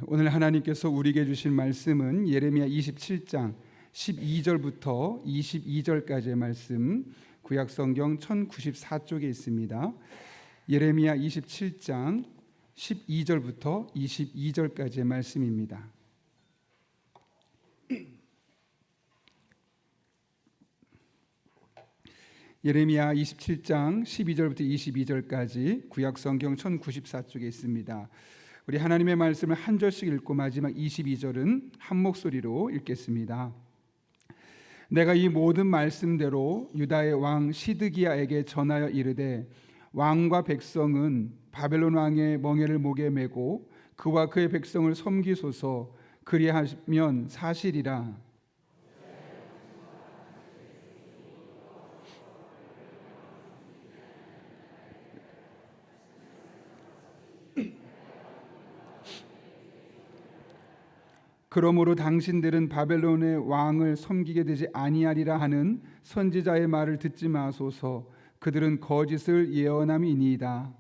오늘 하나님께서 우리에게 주신 말씀은 예레미야 27장 12절부터 22절까지의 말씀, 구약성경 1094쪽에 있습니다. 예레미야 27장 12절부터 22절까지의 말씀입니다. 예레미야 27장 12절부터 22절까지 구약성경 1094쪽에 있습니다. 우리 하나님의 말씀을 한 절씩 읽고 마지막 22절은 한 목소리로 읽겠습니다. 내가 이 모든 말씀대로 유다의 왕 시드기야에게 전하여 이르되 왕과 백성은 바벨론 왕의 멍에를 목에 메고 그와 그의 백성을 섬기소서. 그리하면 사실이라. 그러므로 당신들은 바벨론의 왕을 섬기게 되지 아니하리라 하는 선지자의 말을 듣지 마소서. 그들은 거짓을 예언함이니이다.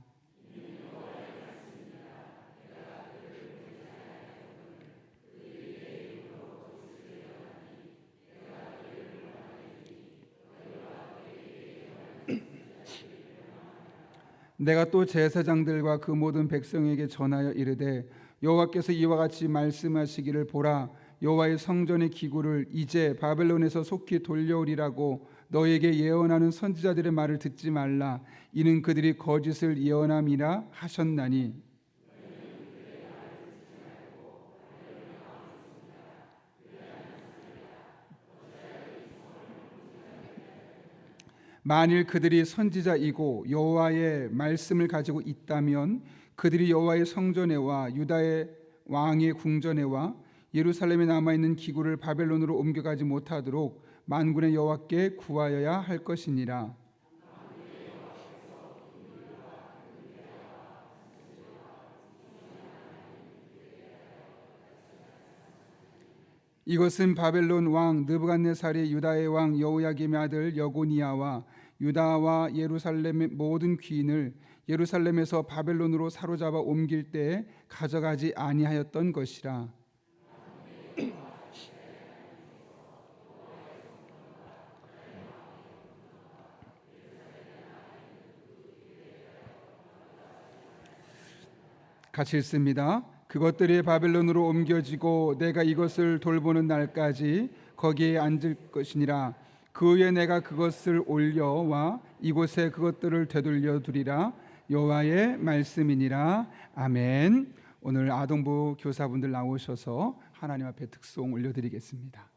내가 또 제사장들과 그 모든 백성에게 전하여 이르되 여호와께서 이와 같이 말씀하시기를 보라, 여호와의 성전의 기구를 이제 바벨론에서 속히 돌려오리라고 너에게 예언하는 선지자들의 말을 듣지 말라. 이는 그들이 거짓을 예언함이라 하셨나니. 만일 그들이 선지자이고 여호와의 말씀을 가지고 있다면 그들이 여호와의 성전에와 유다의 왕의 궁전에와 예루살렘에 남아있는 기구를 바벨론으로 옮겨가지 못하도록 만군의 여호와께 구하여야 할 것이니라. 이것은 바벨론 왕 느부갓네살이 유다의 왕 여호야김의 아들 여고니아와 유다와 예루살렘의 모든 귀인을 예루살렘에서 바벨론으로 사로잡아 옮길 때에 가져가지 아니하였던 것이라. 같이 읽습니다. 그것들이 바벨론으로 옮겨지고 내가 이것을 돌보는 날까지 거기에 앉을 것이니라. 그 후에 내가 그것을 올려와 이곳에 그것들을 되돌려 두리라. 여호와의 말씀이니라. 아멘. 오늘 아동부 교사분들 나오셔서 하나님 앞에 특송 올려드리겠습니다.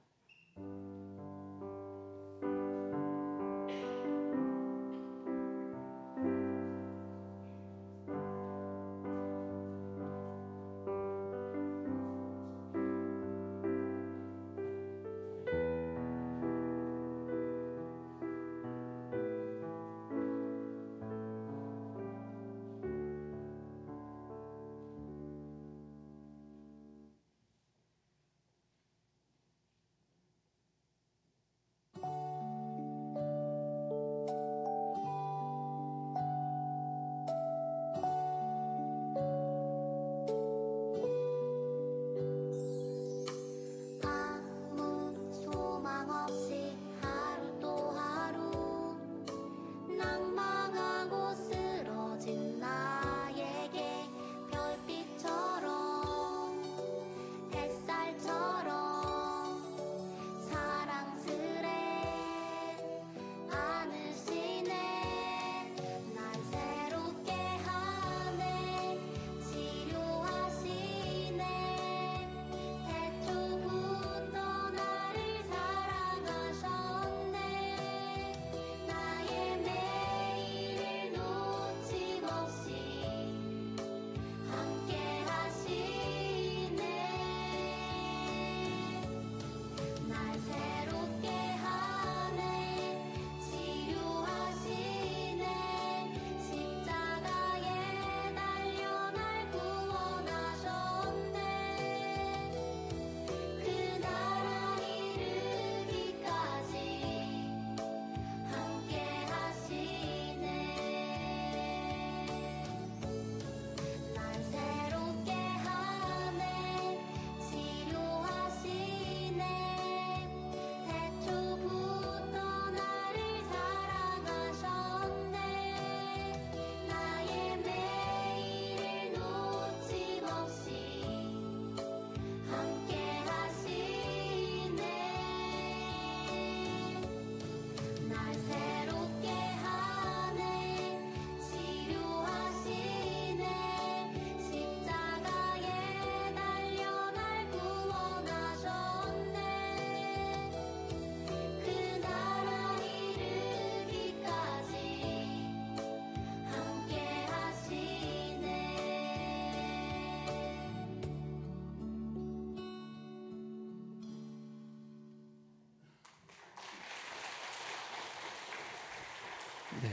네,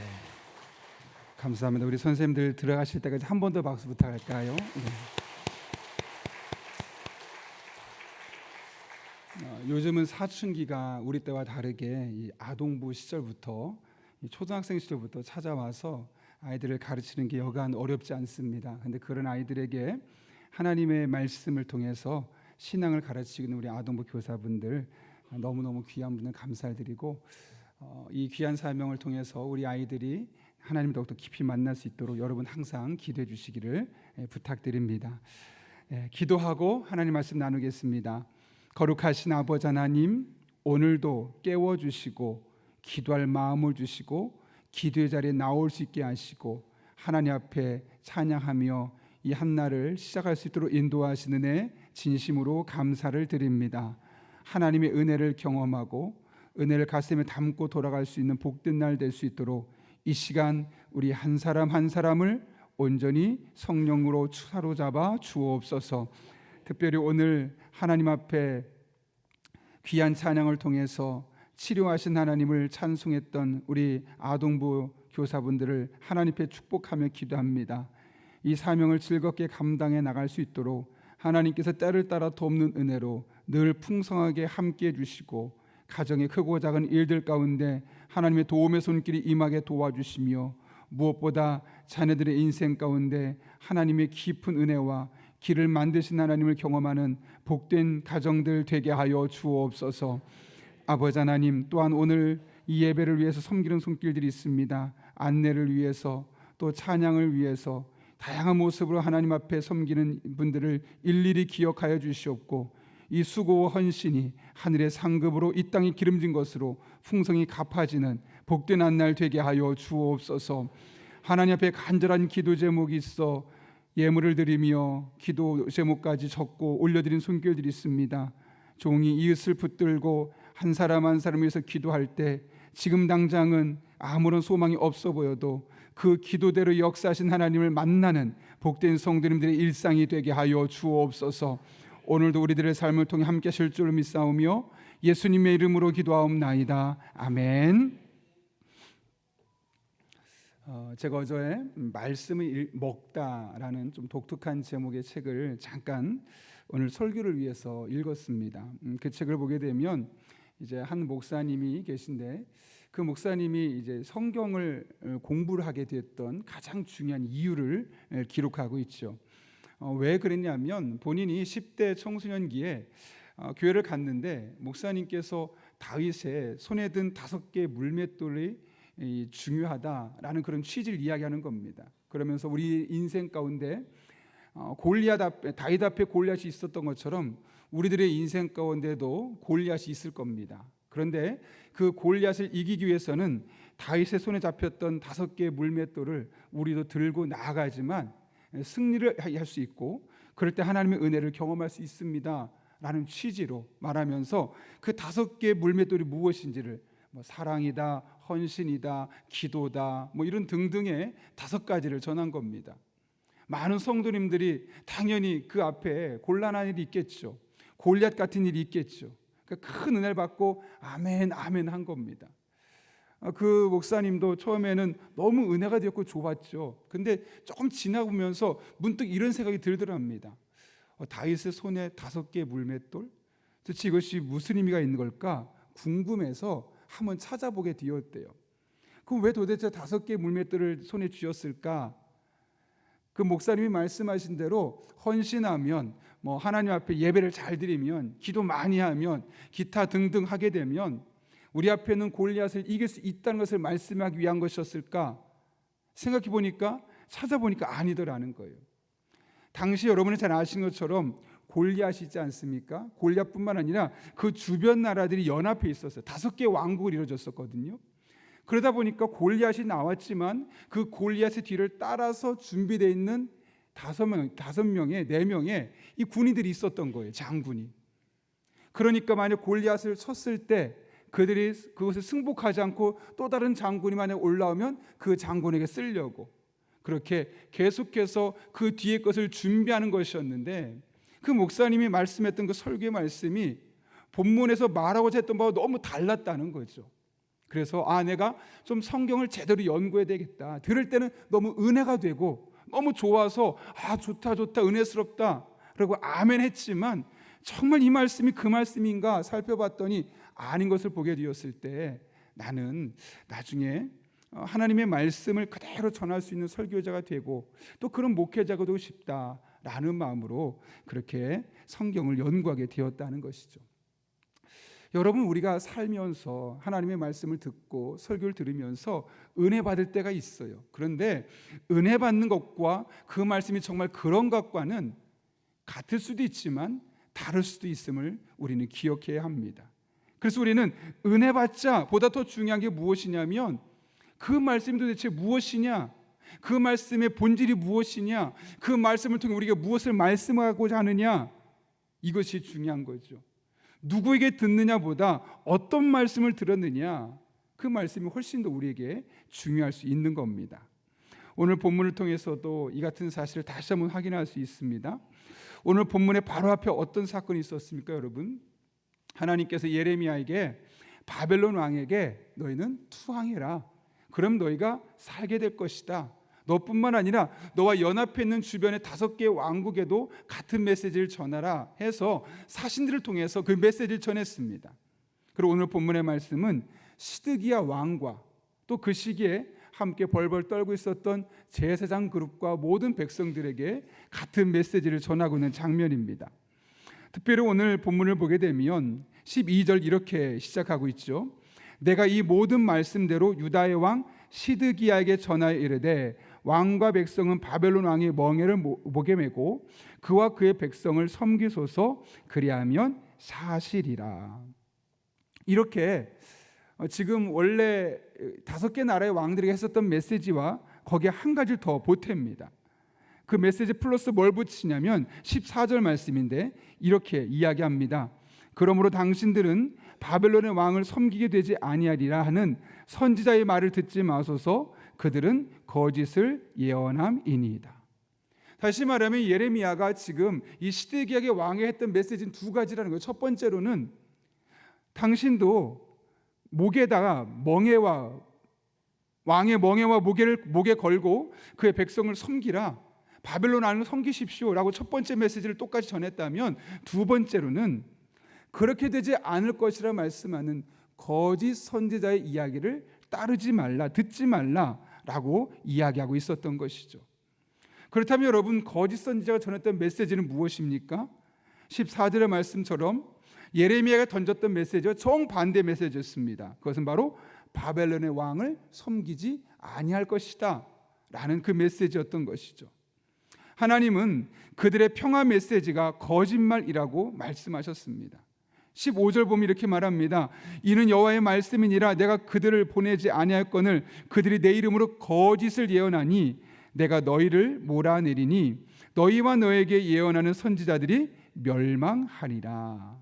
감사합니다. 우리 선생님들 들어가실 때까지 한 번 더 박수 부탁할까요? 네. 요즘은 사춘기가 우리 때와 다르게 이 아동부 시절부터 이 초등학생 시절부터 찾아와서 아이들을 가르치는 게 여간 어렵지 않습니다. 근데 그런 아이들에게 하나님의 말씀을 통해서 신앙을 가르치는 우리 아동부 교사분들 너무너무 귀한 분들 감사드리고, 이 귀한 사명을 통해서 우리 아이들이 하나님을 더욱더 깊이 만날 수 있도록 여러분 항상 기도해 주시기를 부탁드립니다. 기도하고 하나님 말씀 나누겠습니다. 거룩하신 아버지 하나님, 오늘도 깨워주시고 기도할 마음을 주시고 기도의 자리에 나올 수 있게 하시고 하나님 앞에 찬양하며 이 한날을 시작할 수 있도록 인도하시는 애 진심으로 감사를 드립니다. 하나님의 은혜를 경험하고 은혜를 가슴에 담고 돌아갈 수 있는 복된 날 될 수 있도록 이 시간 우리 한 사람 한 사람을 온전히 성령으로 사로잡아 주옵소서. 특별히 오늘 하나님 앞에 귀한 찬양을 통해서 치료하신 하나님을 찬송했던 우리 아동부 교사분들을 하나님 앞에 축복하며 기도합니다. 이 사명을 즐겁게 감당해 나갈 수 있도록 하나님께서 때를 따라 돕는 은혜로 늘 풍성하게 함께해 주시고 가정의 크고 작은 일들 가운데 하나님의 도움의 손길이 임하게 도와주시며 무엇보다 자녀들의 인생 가운데 하나님의 깊은 은혜와 길을 만드신 하나님을 경험하는 복된 가정들 되게 하여 주옵소서. 아버지 하나님, 또한 오늘 이 예배를 위해서 섬기는 손길들이 있습니다. 안내를 위해서 또 찬양을 위해서 다양한 모습으로 하나님 앞에 섬기는 분들을 일일이 기억하여 주시옵고 이 수고와 헌신이 하늘의 상급으로 이 땅이 기름진 것으로 풍성히 갚아지는 복된 한 날 되게 하여 주옵소서. 하나님 앞에 간절한 기도 제목이 있어 예물을 드리며 기도 제목까지 적고 올려드린 손길들이 있습니다. 종이 이웃을 붙들고 한 사람 한 사람을 위해서 기도할 때 지금 당장은 아무런 소망이 없어 보여도 그 기도대로 역사하신 하나님을 만나는 복된 성도님들의 일상이 되게 하여 주옵소서. 오늘도 우리들의 삶을 통해 함께 하실 줄 믿사오며 예수님의 이름으로 기도하옵나이다. 아멘. 제가 어제 말씀을 먹다라는 좀 독특한 제목의 책을 잠깐 오늘 설교를 위해서 읽었습니다. 그 책을 보게 되면 이제 한 목사님이 계신데 그 목사님이 이제 성경을 공부를 하게 됐던 가장 중요한 이유를 기록하고 있죠. 왜 그랬냐면 본인이 10대 청소년기에 교회를 갔는데 목사님께서 다윗의 손에 든 5개의 물맷돌이 중요하다라는 그런 취지를 이야기하는 겁니다. 그러면서 우리 인생 가운데 다윗 앞에 골리앗이 있었던 것처럼 우리들의 인생 가운데도 골리앗이 있을 겁니다. 그런데 그 골리앗을 이기기 위해서는 다윗의 손에 잡혔던 5개의 물맷돌을 우리도 들고 나아가지만 승리를 할 수 있고 그럴 때 하나님의 은혜를 경험할 수 있습니다 라는 취지로 말하면서 그 5개의 물맷돌이 무엇인지를 사랑이다, 헌신이다, 기도다 이런 등등의 5가지를 전한 겁니다. 많은 성도님들이 당연히 그 앞에 곤란한 일이 있겠죠. 골리앗 같은 일이 있겠죠. 큰 은혜를 받고 아멘 아멘 한 겁니다. 그 목사님도 처음에는 너무 은혜가 되었고 좋았죠. 근데 조금 지나보면서 문득 이런 생각이 들더랍니다. 다윗의 손에 5개의 물맷돌? 도대체 이것이 무슨 의미가 있는 걸까 궁금해서 한번 찾아보게 되었대요. 그럼 왜 도대체 5개의 물맷돌을 손에 쥐었을까? 그 목사님이 말씀하신 대로 헌신하면 하나님 앞에 예배를 잘 드리면 기도 많이 하면 기타 등등 하게 되면 우리 앞에는 골리앗을 이길 수 있다는 것을 말씀하기 위한 것이었을까? 생각해 보니까 찾아보니까 아니더라는 거예요. 당시 여러분이 잘 아시는 것처럼 골리앗이 있지 않습니까? 골리앗뿐만 아니라 그 주변 나라들이 연합해 있었어요. 5개의 왕국을 이루어졌었거든요. 그러다 보니까 골리앗이 나왔지만 그 골리앗의 뒤를 따라서 준비되어 있는 4명의 이 군인들이 있었던 거예요. 장군이. 그러니까 만약 골리앗을 쳤을 때 그들이 그것을 승복하지 않고 또 다른 장군이 만약 올라오면 그 장군에게 쓰려고 그렇게 계속해서 그 뒤에 것을 준비하는 것이었는데 그 목사님이 말씀했던 그 설교의 말씀이 본문에서 말하고자 했던 바와 너무 달랐다는 거죠. 그래서 내가 좀 성경을 제대로 연구해야 되겠다. 들을 때는 너무 은혜가 되고 너무 좋아서 좋다 은혜스럽다 그리고 아멘 했지만 정말 이 말씀이 그 말씀인가 살펴봤더니 아닌 것을 보게 되었을 때 나는 나중에 하나님의 말씀을 그대로 전할 수 있는 설교자가 되고 또 그런 목회자가 되고 싶다라는 마음으로 그렇게 성경을 연구하게 되었다는 것이죠. 여러분, 우리가 살면서 하나님의 말씀을 듣고 설교를 들으면서 은혜 받을 때가 있어요. 그런데 은혜 받는 것과 그 말씀이 정말 그런 것과는 같을 수도 있지만 다를 수도 있음을 우리는 기억해야 합니다. 그래서 우리는 은혜 받자 보다 더 중요한 게 무엇이냐면 그 말씀이 도대체 무엇이냐, 그 말씀의 본질이 무엇이냐, 그 말씀을 통해 우리가 무엇을 말씀하고자 하느냐, 이것이 중요한 거죠. 누구에게 듣느냐보다 어떤 말씀을 들었느냐, 그 말씀이 훨씬 더 우리에게 중요할 수 있는 겁니다. 오늘 본문을 통해서도 이 같은 사실을 다시 한번 확인할 수 있습니다. 오늘 본문의 바로 앞에 어떤 사건이 있었습니까, 여러분? 하나님께서 예레미야에게 바벨론 왕에게 너희는 투항해라. 그럼 너희가 살게 될 것이다. 너뿐만 아니라 너와 연합해 있는 주변의 5개의 왕국에도 같은 메시지를 전하라 해서 사신들을 통해서 그 메시지를 전했습니다. 그리고 오늘 본문의 말씀은 시드기야 왕과 또 그 시기에 함께 벌벌 떨고 있었던 제사장 그룹과 모든 백성들에게 같은 메시지를 전하고 있는 장면입니다. 특별히 오늘 본문을 보게 되면 12절 이렇게 시작하고 있죠. 내가 이 모든 말씀대로 유다의 왕 시드기야에게 전하여 이르되 왕과 백성은 바벨론 왕의 멍에를 목에 메고 그와 그의 백성을 섬기소서 그리하면 사실이라. 이렇게 지금 원래 5개 나라의 왕들에게 했었던 메시지와 거기에 한 가지를 더 보탭니다. 그 메시지 플러스 뭘 붙이냐면 14절 말씀인데 이렇게 이야기합니다. 그러므로 당신들은 바벨론의 왕을 섬기게 되지 아니하리라 하는 선지자의 말을 듣지 마소서. 그들은 거짓을 예언함이니이다. 다시 말하면 예레미야가 지금 이 시드기야의 왕에 했던 메시지는 2가지라는 거예요. 첫 번째로는 당신도 목에다가 멍에와 왕의 멍에와 목에 걸고 그의 백성을 섬기라. 바벨론 왕을 섬기십시오라고 첫 번째 메시지를 똑같이 전했다면, 두 번째로는 그렇게 되지 않을 것이라 말씀하는 거짓 선지자의 이야기를 따르지 말라, 듣지 말라라고 이야기하고 있었던 것이죠. 그렇다면 여러분, 거짓 선지자가 전했던 메시지는 무엇입니까? 14절의 말씀처럼 예레미야가 던졌던 메시지와 정반대 메시지였습니다. 그것은 바로 바벨론의 왕을 섬기지 아니할 것이다 라는 그 메시지였던 것이죠. 하나님은 그들의 평화 메시지가 거짓말이라고 말씀하셨습니다. 15절 보면 이렇게 말합니다. 이는 여호와의 말씀이니라. 내가 그들을 보내지 아니할거늘 그들이 내 이름으로 거짓을 예언하니 내가 너희를 몰아내리니 너희와 너에게 예언하는 선지자들이 멸망하리라.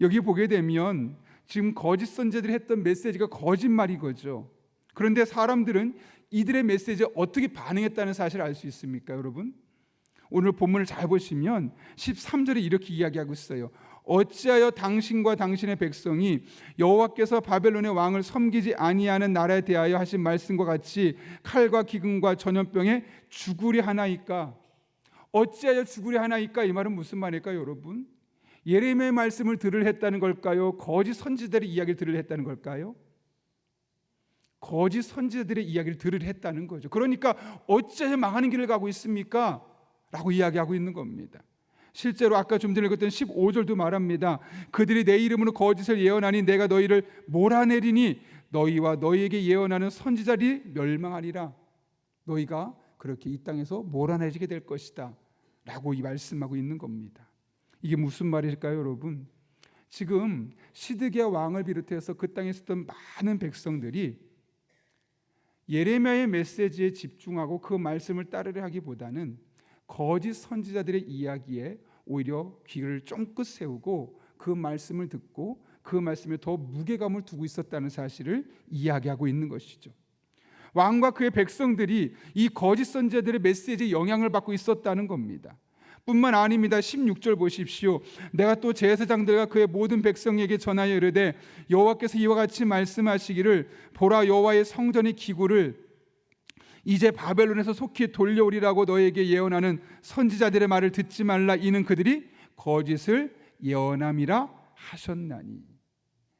여기 보게 되면 지금 거짓 선지자들이 했던 메시지가 거짓말인 거죠. 그런데 사람들은 이들의 메시지에 어떻게 반응했다는 사실을 알 수 있습니까, 여러분? 오늘 본문을 잘 보시면 13절에 이렇게 이야기하고 있어요. 어찌하여 당신과 당신의 백성이 여호와께서 바벨론의 왕을 섬기지 아니하는 나라에 대하여 하신 말씀과 같이 칼과 기근과 전염병에 죽으려 하나이까? 어찌하여 죽으려 하나이까? 이 말은 무슨 말일까요, 여러분? 예레미야의 말씀을 들으려 했다는 걸까요? 거짓 선지자들의 이야기를 들으려 했다는 걸까요? 거짓 선지자들의 이야기를 들으려 했다는 거죠. 그러니까 어찌하여 망하는 길을 가고 있습니까? 라고 이야기하고 있는 겁니다. 실제로 아까 좀 전에 읽었던 15절도 말합니다. 그들이 내 이름으로 거짓을 예언하니 내가 너희를 몰아내리니 너희와 너희에게 예언하는 선지자들이 멸망하리라. 너희가 그렇게 이 땅에서 몰아내지게 될 것이다 라고 이 말씀하고 있는 겁니다. 이게 무슨 말일까요, 여러분? 지금 시드기야 왕을 비롯해서 그 땅에 있었던 많은 백성들이 예레미야의 메시지에 집중하고 그 말씀을 따르려 하기보다는 거짓 선지자들의 이야기에 오히려 귀를 쫑긋 세우고 그 말씀을 듣고 그 말씀에 더 무게감을 두고 있었다는 사실을 이야기하고 있는 것이죠. 왕과 그의 백성들이 이 거짓 선지자들의 메시지에 영향을 받고 있었다는 겁니다. 뿐만 아닙니다. 16절 보십시오. 내가 또 제사장들과 그의 모든 백성에게 전하여 이르되 여호와께서 이와 같이 말씀하시기를 보라 여호와의 성전의 기구를 이제 바벨론에서 속히 돌려오리라고 너에게 예언하는 선지자들의 말을 듣지 말라. 이는 그들이 거짓을 예언함이라 하셨나니.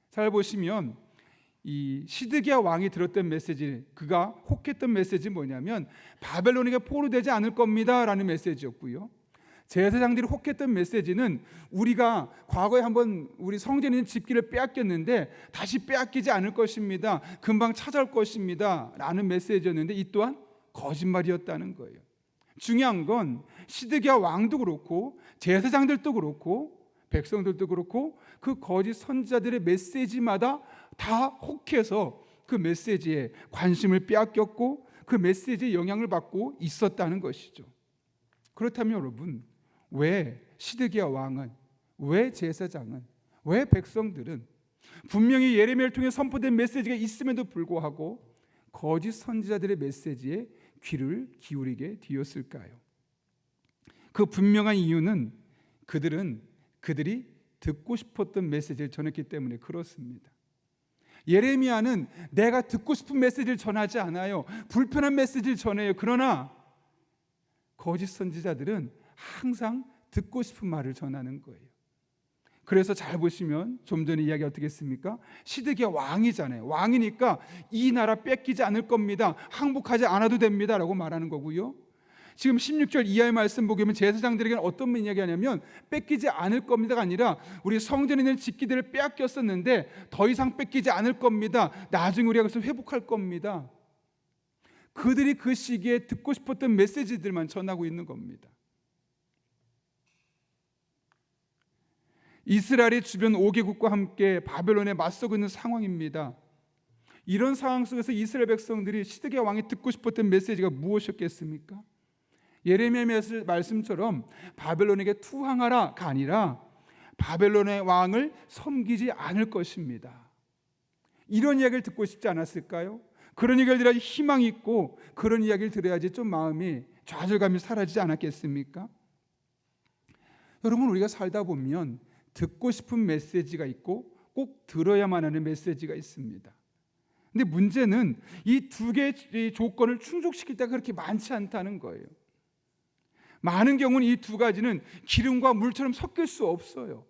잘 보시면 이 시드기야 왕이 들었던 메시지, 그가 혹했던 메시지 뭐냐면 바벨론에게 포로되지 않을 겁니다 라는 메시지였고요. 제사장들이 혹했던 메시지는 우리가 과거에 한번 우리 성전에 있는 집기를 빼앗겼는데 다시 빼앗기지 않을 것입니다, 금방 찾아올 것입니다 라는 메시지였는데 이 또한 거짓말이었다는 거예요. 중요한 건 시드기야 왕도 그렇고 제사장들도 그렇고 백성들도 그렇고 그 거짓 선지자들의 메시지마다 다 혹해서 그 메시지에 관심을 빼앗겼고 그 메시지에 영향을 받고 있었다는 것이죠. 그렇다면 여러분, 왜 시드기야 왕은, 왜 제사장은, 왜 백성들은 분명히 예레미야를 통해 선포된 메시지가 있음에도 불구하고 거짓 선지자들의 메시지에 귀를 기울이게 되었을까요? 그 분명한 이유는 그들이 듣고 싶었던 메시지를 전했기 때문에 그렇습니다. 예레미야는 내가 듣고 싶은 메시지를 전하지 않아요. 불편한 메시지를 전해요. 그러나 거짓 선지자들은 항상 듣고 싶은 말을 전하는 거예요. 그래서 잘 보시면 좀 전에 이야기 어떻게 했습니까? 시드기야 왕이잖아요. 왕이니까 이 나라 뺏기지 않을 겁니다, 항복하지 않아도 됩니다 라고 말하는 거고요. 지금 16절 이하의 말씀 보면 제사장들에게는 어떤 이야기하냐면 뺏기지 않을 겁니다가 아니라 우리 성전에 있는 집기들을 빼앗겼었는데 더 이상 뺏기지 않을 겁니다, 나중에 우리가 그것을 회복할 겁니다. 그들이 그 시기에 듣고 싶었던 메시지들만 전하고 있는 겁니다. 이스라엘의 주변 5개국과 함께 바벨론에 맞서고 있는 상황입니다. 이런 상황 속에서 이스라엘 백성들이 시드기야 왕이 듣고 싶었던 메시지가 무엇이었겠습니까? 예레미야 말씀처럼 바벨론에게 투항하라가 아니라 바벨론의 왕을 섬기지 않을 것입니다. 이런 이야기를 듣고 싶지 않았을까요? 그런 이야기를 들어야지 희망이 있고 그런 이야기를 들어야지 좀 마음이 좌절감이 사라지지 않았겠습니까? 여러분, 우리가 살다 보면 듣고 싶은 메시지가 있고 꼭 들어야만 하는 메시지가 있습니다. 근데 문제는 이 두 개의 조건을 충족시킬 때가 그렇게 많지 않다는 거예요. 많은 경우는 이 두 가지는 기름과 물처럼 섞일 수 없어요.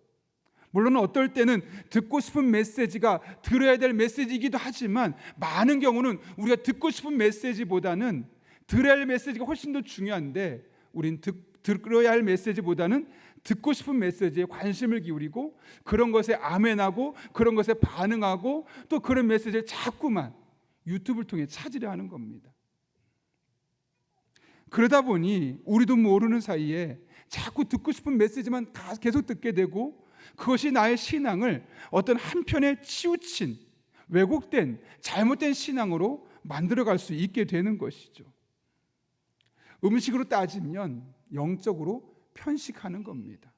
물론 어떨 때는 듣고 싶은 메시지가 들어야 될 메시지이기도 하지만 많은 경우는 우리가 듣고 싶은 메시지보다는 들어야 할 메시지가 훨씬 더 중요한데 우린 들어야 할 메시지보다는 듣고 싶은 메시지에 관심을 기울이고 그런 것에 아멘하고 그런 것에 반응하고 또 그런 메시지를 자꾸만 유튜브를 통해 찾으려 하는 겁니다. 그러다 보니 우리도 모르는 사이에 자꾸 듣고 싶은 메시지만 계속 듣게 되고 그것이 나의 신앙을 어떤 한편에 치우친 왜곡된 잘못된 신앙으로 만들어갈 수 있게 되는 것이죠. 음식으로 따지면 영적으로 편식하는 겁니다.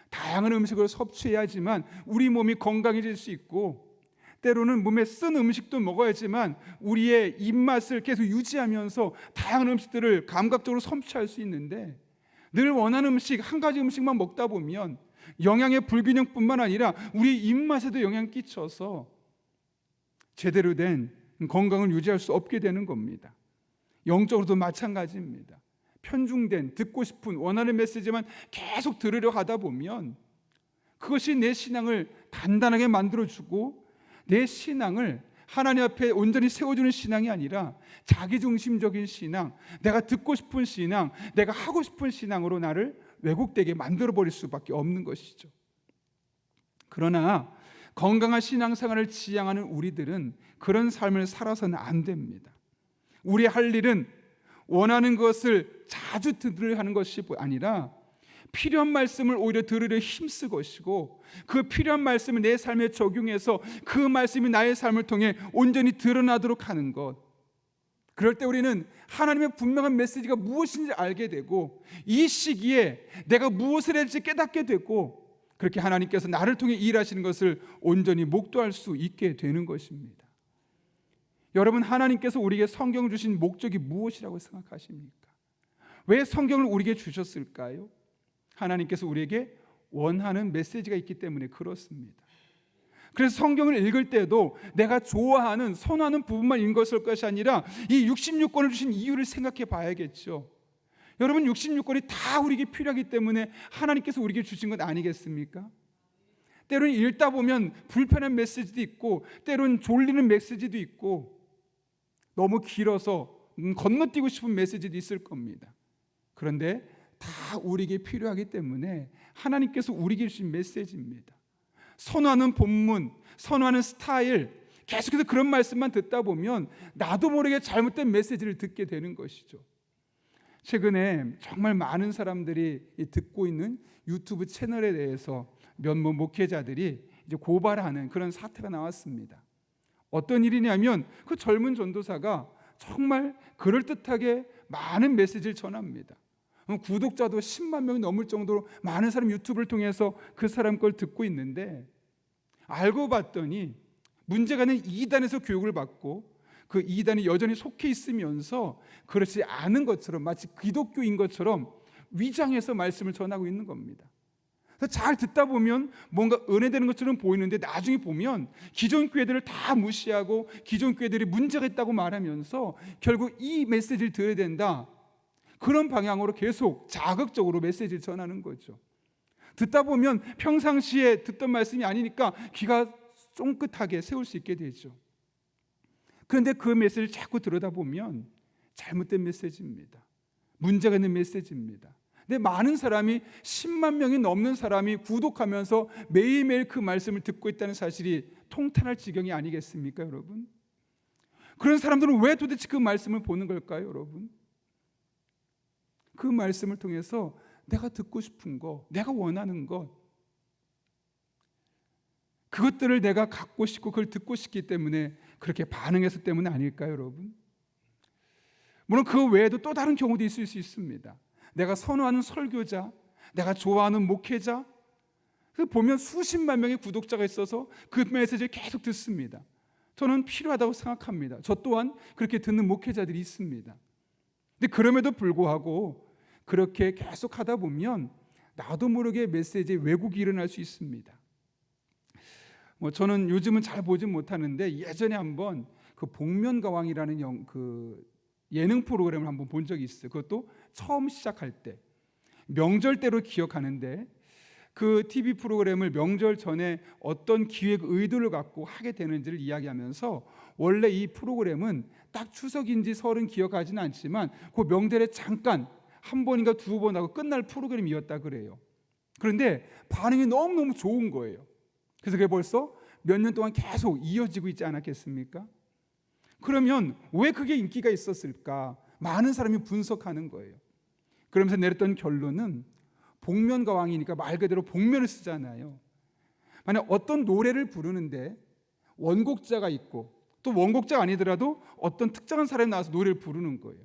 다양한 음식을 섭취해야지만 우리 몸이 건강해질 수 있고 때로는 몸에 쓴 음식도 먹어야지만 우리의 입맛을 계속 유지하면서 다양한 음식들을 감각적으로 섭취할 수 있는데 늘 원하는 음식, 한 가지 음식만 먹다 보면 영양의 불균형뿐만 아니라 우리 입맛에도 영향을 끼쳐서 제대로 된 건강을 유지할 수 없게 되는 겁니다. 영적으로도 마찬가지입니다. 편중된 듣고 싶은 원하는 메시지만 계속 들으려 하다 보면 그것이 내 신앙을 단단하게 만들어주고 내 신앙을 하나님 앞에 온전히 세워주는 신앙이 아니라 자기중심적인 신앙, 내가 듣고 싶은 신앙, 내가 하고 싶은 신앙으로 나를 왜곡되게 만들어버릴 수밖에 없는 것이죠. 그러나 건강한 신앙생활을 지향하는 우리들은 그런 삶을 살아서는 안 됩니다. 우리 할 일은 원하는 것을 자주 들으려 하는 것이 아니라 필요한 말씀을 오히려 들으려 힘쓸 것이고 그 필요한 말씀을 내 삶에 적용해서 그 말씀이 나의 삶을 통해 온전히 드러나도록 하는 것. 그럴 때 우리는 하나님의 분명한 메시지가 무엇인지 알게 되고 이 시기에 내가 무엇을 해야 할지 깨닫게 되고 그렇게 하나님께서 나를 통해 일하시는 것을 온전히 목도할 수 있게 되는 것입니다. 여러분, 하나님께서 우리에게 성경을 주신 목적이 무엇이라고 생각하십니까? 왜 성경을 우리에게 주셨을까요? 하나님께서 우리에게 원하는 메시지가 있기 때문에 그렇습니다. 그래서 성경을 읽을 때도 내가 좋아하는 선호하는 부분만 읽었을 것이 아니라 이 66권을 주신 이유를 생각해 봐야겠죠. 여러분, 66권이 다 우리에게 필요하기 때문에 하나님께서 우리에게 주신 것 아니겠습니까? 때로는 읽다 보면 불편한 메시지도 있고 때로는 졸리는 메시지도 있고 너무 길어서 건너뛰고 싶은 메시지도 있을 겁니다. 그런데 다 우리에게 필요하기 때문에 하나님께서 우리에게 주신 메시지입니다. 선호하는 본문, 선호하는 스타일, 계속해서 그런 말씀만 듣다 보면 나도 모르게 잘못된 메시지를 듣게 되는 것이죠. 최근에 정말 많은 사람들이 듣고 있는 유튜브 채널에 대해서 몇몇 목회자들이 이제 고발하는 그런 사태가 나왔습니다. 어떤 일이냐면 그 젊은 전도사가 정말 그럴듯하게 많은 메시지를 전합니다. 구독자도 10만 명이 넘을 정도로 많은 사람이 유튜브를 통해서 그 사람 걸 듣고 있는데, 알고 봤더니 문제가 있는 이단에서 교육을 받고 그 이단이 여전히 속해 있으면서 그렇지 않은 것처럼, 마치 기독교인 것처럼 위장해서 말씀을 전하고 있는 겁니다. 그래서 잘 듣다 보면 뭔가 은혜되는 것처럼 보이는데 나중에 보면 기존 교회들을 다 무시하고 기존 교회들이 문제가 있다고 말하면서 결국 이 메시지를 들어야 된다, 그런 방향으로 계속 자극적으로 메시지를 전하는 거죠. 듣다 보면 평상시에 듣던 말씀이 아니니까 귀가 쫑긋하게 세울 수 있게 되죠. 그런데 그 메시지를 자꾸 들여다보면 잘못된 메시지입니다. 문제가 있는 메시지입니다. 근데 많은 사람이 10만 명이 넘는 사람이 구독하면서 매일매일 그 말씀을 듣고 있다는 사실이 통탄할 지경이 아니겠습니까, 여러분? 그런 사람들은 왜 도대체 그 말씀을 보는 걸까요, 여러분? 그 말씀을 통해서 내가 듣고 싶은 것, 내가 원하는 것, 그것들을 내가 갖고 싶고 그걸 듣고 싶기 때문에 그렇게 반응했을 때문 아닐까요, 여러분? 물론 그 외에도 또 다른 경우도 있을 수 있습니다. 내가 선호하는 설교자, 내가 좋아하는 목회자, 보면 수십만 명의 구독자가 있어서 그 메시지를 계속 듣습니다. 저는 필요하다고 생각합니다. 저 또한 그렇게 듣는 목회자들이 있습니다. 근데 그럼에도 불구하고 그렇게 계속 하다 보면 나도 모르게 메시지에 왜곡이 일어날 수 있습니다. 저는 요즘은 잘 보진 못하는데 예전에 한번 그 복면가왕이라는 그 예능 프로그램을 한번 본 적이 있어요. 그것도 처음 시작할 때 명절 때로 기억하는데, 그 TV 프로그램을 명절 전에 어떤 기획 의도를 갖고 하게 되는지를 이야기하면서, 원래 이 프로그램은 딱 추석인지 설은 기억하지는 않지만 그 명절에 잠깐 한 번인가 두 번 하고 끝날 프로그램이었다 그래요. 그런데 반응이 너무너무 좋은 거예요. 그래서 그게 벌써 몇 년 동안 계속 이어지고 있지 않았겠습니까? 그러면 왜 그게 인기가 있었을까? 많은 사람이 분석하는 거예요. 그러면서 내렸던 결론은 복면가왕이니까 말 그대로 복면을 쓰잖아요. 만약 어떤 노래를 부르는데 원곡자가 있고 또 원곡자가 아니더라도 어떤 특정한 사람이 나와서 노래를 부르는 거예요.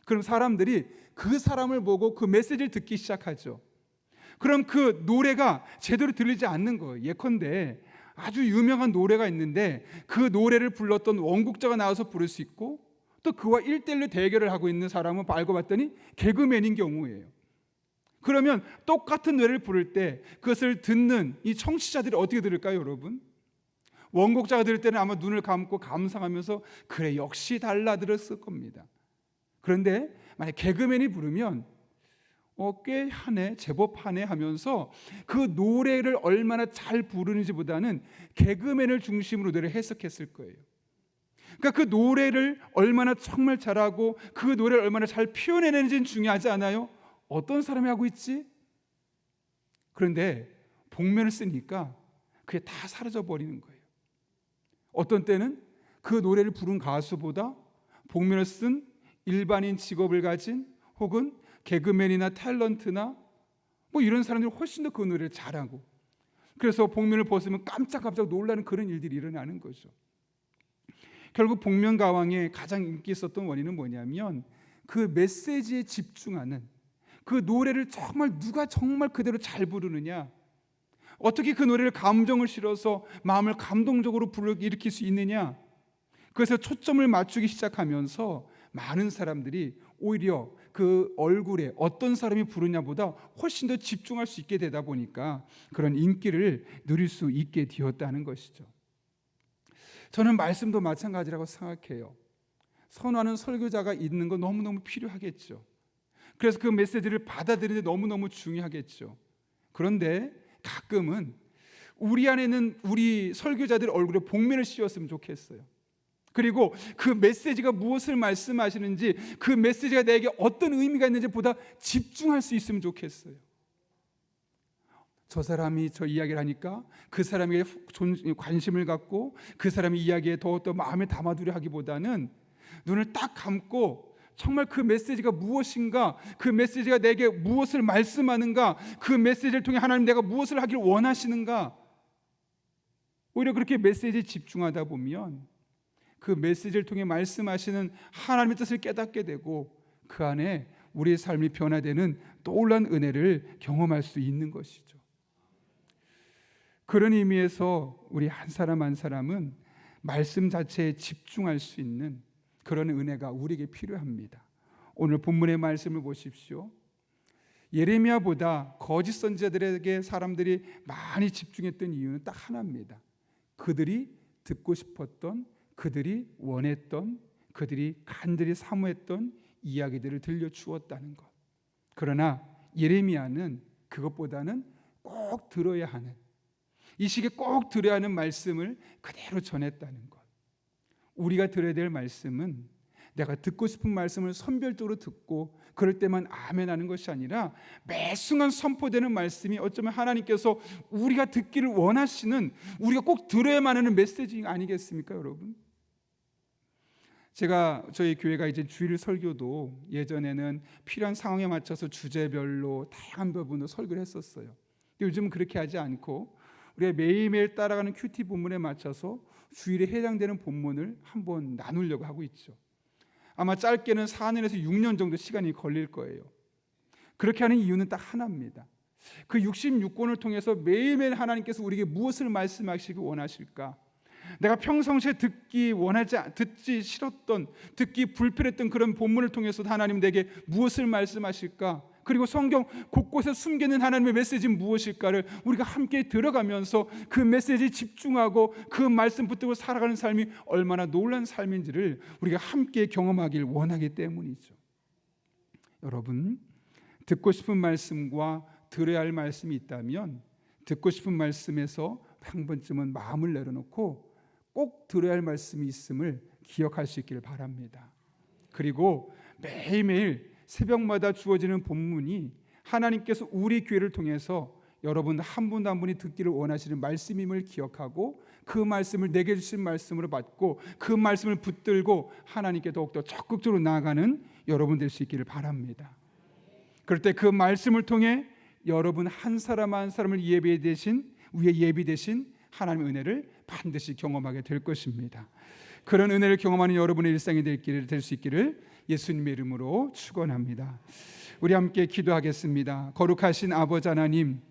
그럼 사람들이 그 사람을 보고 그 메시지를 듣기 시작하죠. 그럼 그 노래가 제대로 들리지 않는 거예요. 예컨대 아주 유명한 노래가 있는데 그 노래를 불렀던 원곡자가 나와서 부를 수 있고 또 그와 1대1로 대결을 하고 있는 사람은 알고 봤더니 개그맨인 경우예요. 그러면 똑같은 노래를 부를 때 그것을 듣는 이 청취자들이 어떻게 들을까요, 여러분? 원곡자가 들을 때는 아마 눈을 감고 감상하면서 그래, 역시 달라 들었을 겁니다. 그런데 만약 개그맨이 부르면 꽤 하네, 제법 하네 하면서 그 노래를 얼마나 잘 부르는지보다는 개그맨을 중심으로 노래를 해석했을 거예요. 그러니까 그 노래를 얼마나 정말 잘하고 그 노래를 얼마나 잘 표현해내는지는 중요하지 않아요. 어떤 사람이 하고 있지? 그런데 복면을 쓰니까 그게 다 사라져버리는 거예요. 어떤 때는 그 노래를 부른 가수보다 복면을 쓴 일반인 직업을 가진 혹은 개그맨이나 탤런트나 이런 사람들이 훨씬 더 그 노래를 잘하고, 그래서 복면을 벗으면 깜짝깜짝 놀라는 그런 일들이 일어나는 거죠. 결국 복면가왕의 가장 인기 있었던 원인은 뭐냐면 그 메시지에 집중하는, 그 노래를 정말 누가 정말 그대로 잘 부르느냐, 어떻게 그 노래를 감정을 실어서 마음을 감동적으로 불러일으킬 수 있느냐, 그래서 초점을 맞추기 시작하면서 많은 사람들이 오히려 그 그 얼굴에 어떤 사람이 부르냐보다 훨씬 더 집중할 수 있게 되다 보니까 그런 인기를 누릴 수 있게 되었다는 것이죠. 저는 말씀도 마찬가지라고 생각해요. 선호하는 설교자가 있는 거 너무너무 필요하겠죠. 그래서 그 메시지를 받아들이는 데 너무너무 중요하겠죠. 그런데 가끔은 우리 안에 있는 우리 설교자들 얼굴에 복면을 씌웠으면 좋겠어요. 그리고 그 메시지가 무엇을 말씀하시는지, 그 메시지가 내게 어떤 의미가 있는지 보다 집중할 수 있으면 좋겠어요. 저 사람이 저 이야기를 하니까 그 사람에게 관심을 갖고 그 사람의 이야기에 더 마음에 담아두려 하기보다는 눈을 딱 감고 정말 그 메시지가 무엇인가, 그 메시지가 내게 무엇을 말씀하는가, 그 메시지를 통해 하나님 내가 무엇을 하길 원하시는가, 오히려 그렇게 메시지에 집중하다 보면 그 메시지를 통해 말씀하시는 하나님의 뜻을 깨닫게 되고 그 안에 우리의 삶이 변화되는 놀라운 은혜를 경험할 수 있는 것이죠. 그런 의미에서 우리 한 사람 한 사람은 말씀 자체에 집중할 수 있는 그런 은혜가 우리에게 필요합니다. 오늘 본문의 말씀을 보십시오. 예레미야보다 거짓 선지자들에게 사람들이 많이 집중했던 이유는 딱 하나입니다. 그들이 듣고 싶었던, 그들이 원했던, 그들이 간절히 사모했던 이야기들을 들려주었다는 것. 그러나 예레미야는 그것보다는 꼭 들어야 하는, 이 시기에 꼭 들어야 하는 말씀을 그대로 전했다는 것. 우리가 들어야 될 말씀은 내가 듣고 싶은 말씀을 선별적으로 듣고 그럴 때만 아멘 하는 것이 아니라 매 순간 선포되는 말씀이 어쩌면 하나님께서 우리가 듣기를 원하시는, 우리가 꼭 들어야만 하는 메시지 아니겠습니까, 여러분? 제가 저희 교회가 이제 주일 설교도 예전에는 필요한 상황에 맞춰서 주제별로 다양한 부분으로 설교를 했었어요. 요즘은 그렇게 하지 않고 우리가 매일매일 따라가는 큐티 본문에 맞춰서 주일에 해당되는 본문을 한번 나누려고 하고 있죠. 아마 짧게는 4년에서 6년 정도 시간이 걸릴 거예요. 그렇게 하는 이유는 딱 하나입니다. 그 66권을 통해서 매일매일 하나님께서 우리에게 무엇을 말씀하시기 원하실까? 내가 평상시에 듣기 싫었던, 듣기 불편했던 그런 본문을 통해서 하나님 내게 무엇을 말씀하실까? 그리고 성경 곳곳에 숨겨있는 하나님의 메시지는 무엇일까를 우리가 함께 들어가면서 그 메시지에 집중하고 그 말씀 붙들고 살아가는 삶이 얼마나 놀라운 삶인지를 우리가 함께 경험하길 원하기 때문이죠. 여러분, 듣고 싶은 말씀과 들어야 할 말씀이 있다면 듣고 싶은 말씀에서 한 번쯤은 마음을 내려놓고 꼭 들어야 할 말씀이 있음을 기억할 수 있기를 바랍니다. 그리고 매일매일 새벽마다 주어지는 본문이 하나님께서 우리 교회를 통해서 여러분 한 분도 한 분이 듣기를 원하시는 말씀임을 기억하고 그 말씀을 내게 주신 말씀으로 받고 그 말씀을 붙들고 하나님께 더욱더 적극적으로 나아가는 여러분 될 수 있기를 바랍니다. 그럴 때 그 말씀을 통해 여러분 한 사람 한 사람을 위에 예비되신 하나님의 은혜를 반드시 경험하게 될 것입니다. 그런 은혜를 경험하는 여러분의 일상이 될 수 있기를 예수님의 이름으로 축원합니다. 우리 함께 기도하겠습니다. 거룩하신 아버지 하나님,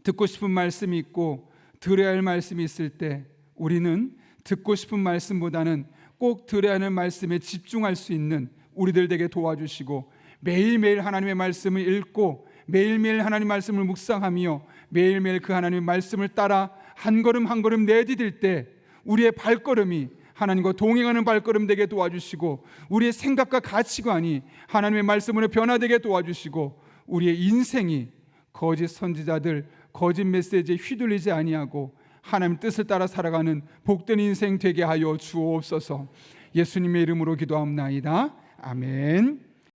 듣고 싶은 말씀이 있고 들어야 할 말씀이 있을 때 우리는 듣고 싶은 말씀보다는 꼭 들어야 하는 말씀에 집중할 수 있는 우리들 되게 도와주시고 매일매일 하나님의 말씀을 읽고 매일매일 하나님 말씀을 묵상하며 매일매일 그 하나님의 말씀을 따라 한 걸음 한 걸음 내디딜 때 우리의 발걸음이 하나님과 동행하는 발걸음 되게 도와주시고 우리의 생각과 가치관이 하나님의 말씀으로 변화되게 도와주시고 우리의 인생이 거짓 선지자들, 거짓 메시지에 휘둘리지 아니하고 하나님 뜻을 따라 살아가는 복된 인생 되게 하여 주옵소서. 예수님의 이름으로 기도합나이다. 아멘.